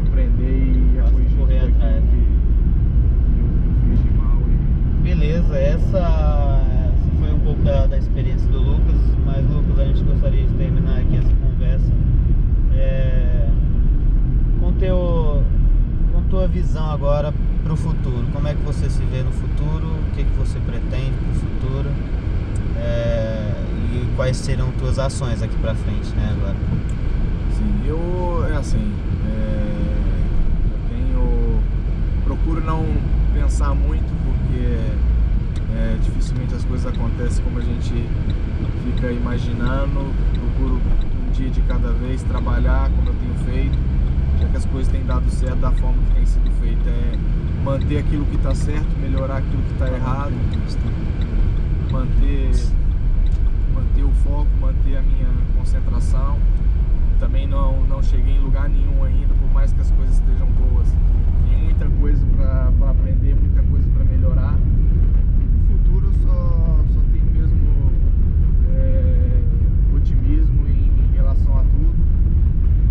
aprender e correr atrás que eu fiz de mal. Beleza, essa foi um pouco da experiência do Lucas, mas Lucas, a gente gostaria de terminar aqui essa conversa com tua visão agora para o futuro. Como é que você se vê no futuro? O que você pretende para o futuro? E quais serão tuas ações aqui para frente, né, agora? Sim, eu procuro não pensar muito, porque dificilmente as coisas acontecem como a gente fica imaginando. Procuro um dia de cada vez trabalhar como eu tenho feito, já que as coisas têm dado certo da forma que tem sido feita. Manter aquilo que está certo, melhorar aquilo que está errado, manter o foco, manter a minha concentração. Também não cheguei em lugar nenhum ainda, por mais que as coisas estejam boas. Tem muita coisa para aprender, muita coisa para melhorar. No futuro eu só tenho mesmo otimismo em relação a tudo,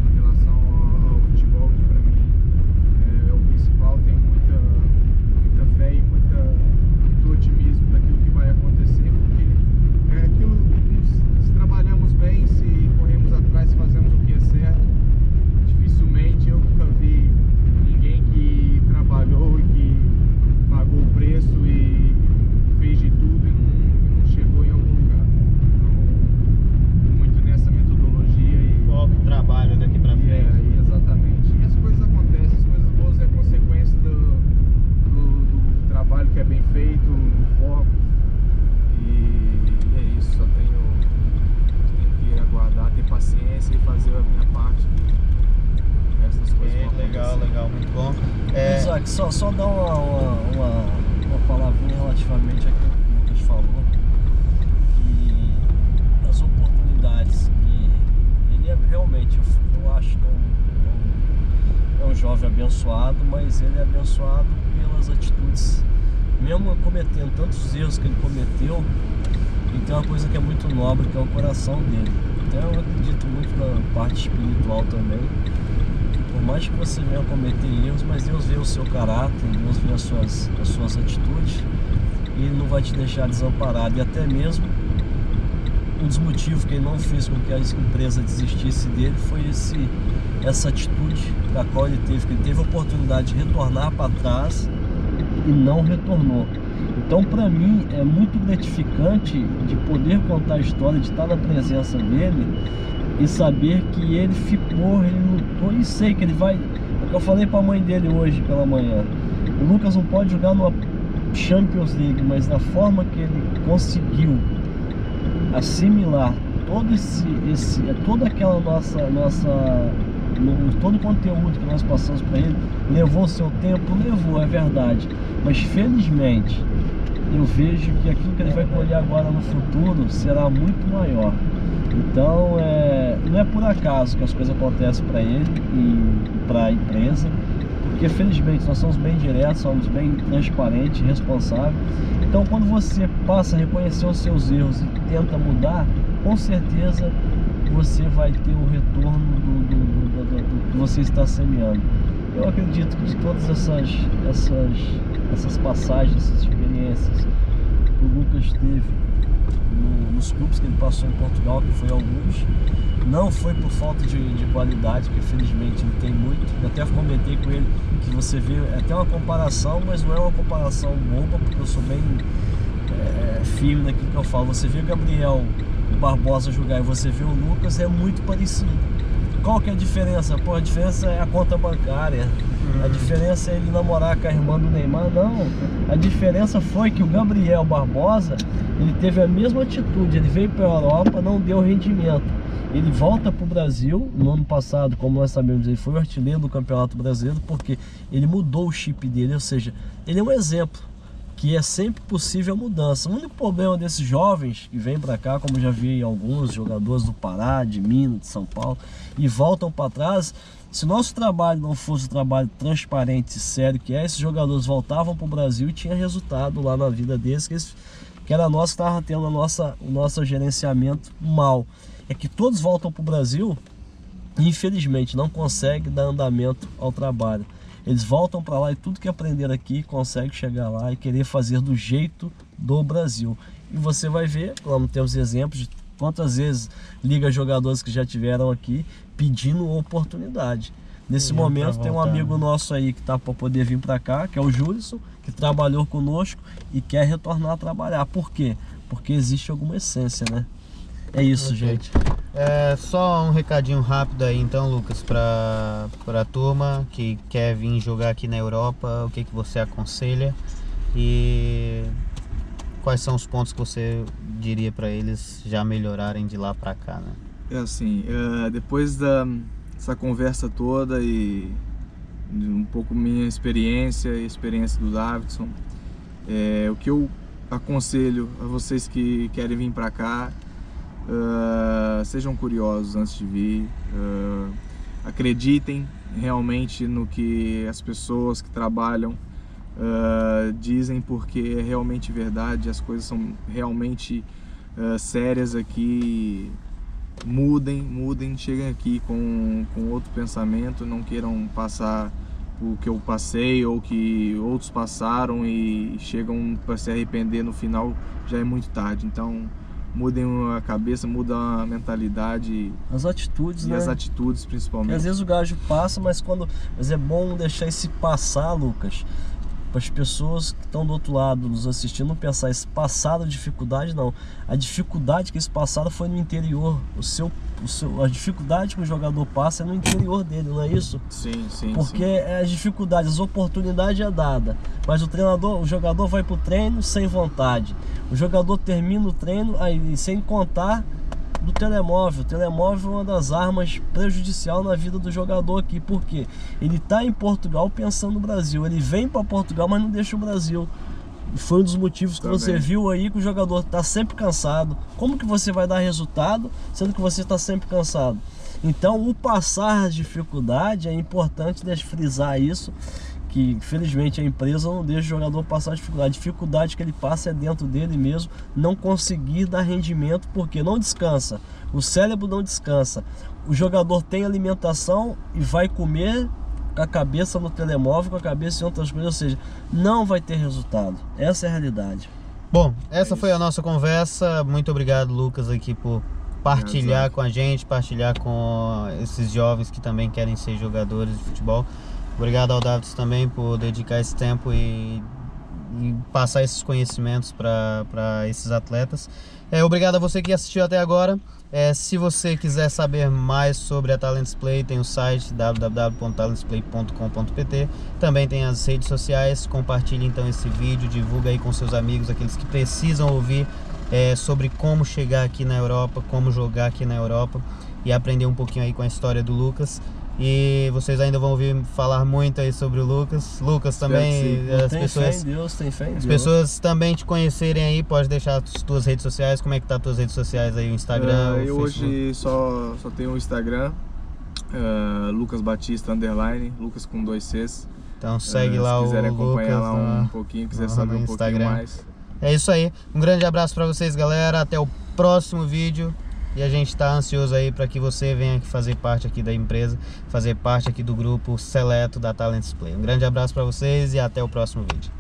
em relação ao futebol, que para mim é o principal. Tenho muita fé e muito otimismo daquilo que vai acontecer, porque é aquilo, se trabalhamos bem, se corremos atrás, se fazemos o que é certo, dificilmente, eu nunca vi ninguém que trabalhou e que pagou o preço e fez de tudo e não chegou em algum lugar. Então, muito nessa metodologia e foco e trabalho daqui pra frente. Exatamente. E as coisas acontecem, as coisas boas é consequência do trabalho que é bem feito, do foco. E é isso, só tenho que aguardar, ter paciência e fazer a minha parte. O resto das coisas vão acontecer. Legal, muito bom. Isaac, só dar uma palavrinha relativamente ao que o Lucas falou. E abençoado, mas ele é abençoado pelas atitudes. Mesmo cometendo tantos erros que ele cometeu, ele tem uma coisa que é muito nobre, que é o coração dele. Então eu acredito muito na parte espiritual também. Por mais que você venha cometer erros, mas Deus vê o seu caráter, Deus vê as suas atitudes, e Ele não vai te deixar desamparado. E até mesmo um dos motivos que Ele não fez com que a empresa desistisse dele foi essa atitude da qual ele teve a oportunidade de retornar para trás e não retornou. Então, para mim, é muito gratificante de poder contar a história, de estar na presença dele e saber que ele ficou, ele lutou, e sei que ele vai... É o que eu falei para a mãe dele hoje pela manhã. O Lucas não pode jogar numa Champions League, mas da forma que ele conseguiu assimilar toda aquela todo o conteúdo que nós passamos para ele, levou seu tempo, é verdade, mas felizmente eu vejo que aquilo que ele vai colher agora no futuro será muito maior. Então não é por acaso que as coisas acontecem para ele e para a empresa, porque felizmente nós somos bem diretos, somos bem transparentes, responsáveis. Então quando você passa a reconhecer os seus erros e tenta mudar, com certeza você vai ter o retorno do que você está semeando. Eu acredito que de todas essas passagens, essas experiências que o Lucas teve nos clubes que ele passou em Portugal, que foi alguns, não foi por falta de qualidade, que felizmente ele tem muito. Eu até comentei com ele que você vê até uma comparação, mas não é uma comparação boba, porque eu sou bem firme naquilo que eu falo. Você vê o Gabriel Barbosa jogar e você vê o Lucas, é muito parecido. Qual que é a diferença? Pô, a diferença é a conta bancária. A diferença é ele namorar com a irmã do Neymar? Não. A diferença foi que o Gabriel Barbosa, ele teve a mesma atitude. Ele veio para a Europa, não deu rendimento. Ele volta para o Brasil. No ano passado, como nós sabemos, ele foi o artilheiro do Campeonato Brasileiro, porque ele mudou o chip dele. Ou seja, ele é um exemplo que é sempre possível a mudança. O único problema desses jovens que vêm para cá, como já vi alguns jogadores do Pará, de Minas, de São Paulo, e voltam para trás, se nosso trabalho não fosse um trabalho transparente e sério que esses jogadores voltavam para o Brasil e tinha resultado lá na vida deles, que era nós que estava tendo o nosso gerenciamento mal. É que todos voltam para o Brasil e infelizmente não conseguem dar andamento ao trabalho. Eles voltam para lá e tudo que aprenderam aqui conseguem chegar lá e querer fazer do jeito do Brasil. E você vai ver, como temos exemplos de quantas vezes liga jogadores que já tiveram aqui pedindo oportunidade. Nesse momento tem um amigo nosso aí que está para poder vir para cá, que é o Júlison, que trabalhou conosco e quer retornar a trabalhar. Por quê? Porque existe alguma essência, né? É isso, gente. Só um recadinho rápido aí então, Lucas, para a turma que quer vir jogar aqui na Europa, o que você aconselha e quais são os pontos que você diria para eles já melhorarem de lá para cá, né? Depois dessa conversa toda e um pouco minha experiência e a experiência do Davidson, o que eu aconselho a vocês que querem vir para cá, sejam curiosos antes de vir, acreditem realmente no que as pessoas que trabalham dizem, porque é realmente verdade, as coisas são realmente sérias aqui. Mudem, cheguem aqui com outro pensamento, não queiram passar o que eu passei ou que outros passaram e chegam para se arrepender no final, já é muito tarde. Então mudem a cabeça, mudem a mentalidade, as atitudes, e as atitudes principalmente. Porque às vezes o gajo passa, mas é bom deixar esse passar, Lucas, para as pessoas que estão do outro lado nos assistindo não pensar esse passado, dificuldade não. A dificuldade que esse passado foi no interior. A dificuldade que o jogador passa é no interior dele, não é isso? Sim. Porque as dificuldades, as oportunidades é dada, mas o jogador vai pro treino sem vontade. O jogador termina o treino aí sem contar do telemóvel. O telemóvel é uma das armas prejudicial na vida do jogador aqui, porque ele está em Portugal pensando no Brasil, ele vem para Portugal, mas não deixa o Brasil. E foi um dos motivos que você viu aí que o jogador está sempre cansado. Como que você vai dar resultado sendo que você está sempre cansado? Então o passar as dificuldades, é importante frisar isso, que infelizmente a empresa não deixa o jogador passar dificuldade. A dificuldade que ele passa é dentro dele mesmo, não conseguir dar rendimento, porque não descansa, o cérebro não descansa. O jogador tem alimentação e vai comer com a cabeça no telemóvel, com a cabeça em outras coisas, ou seja, não vai ter resultado. Essa é a realidade. Bom, essa foi a nossa conversa. Muito obrigado, Lucas, aqui por partilhar com a gente, partilhar com esses jovens que também querem ser jogadores de futebol. Obrigado ao Davids também por dedicar esse tempo e passar esses conhecimentos para esses atletas. Obrigado a você que assistiu até agora. Se você quiser saber mais sobre a Talents Play, tem o site www.talentsplay.com.pt. Também tem as redes sociais. Compartilhe então esse vídeo, divulga aí com seus amigos, aqueles que precisam ouvir sobre como chegar aqui na Europa, como jogar aqui na Europa e aprender um pouquinho aí com a história do Lucas. E vocês ainda vão ouvir falar muito aí sobre o Lucas. Lucas também, as pessoas, tem fé em Deus. As pessoas também te conhecerem aí, pode deixar as tuas redes sociais. Como é que tá as tuas redes sociais aí, o Instagram, eu o hoje só tenho o Instagram, Lucas Batista _, Lucas com 2 Cs. Então segue lá o Lucas. Se quiserem acompanhar lá um pouquinho, quiser saber um pouquinho mais. É isso aí, um grande abraço pra vocês, galera, até o próximo vídeo. E a gente tá ansioso aí para que você venha aqui fazer parte aqui da empresa, fazer parte aqui do grupo seleto da Talents Play. Um grande abraço para vocês e até o próximo vídeo.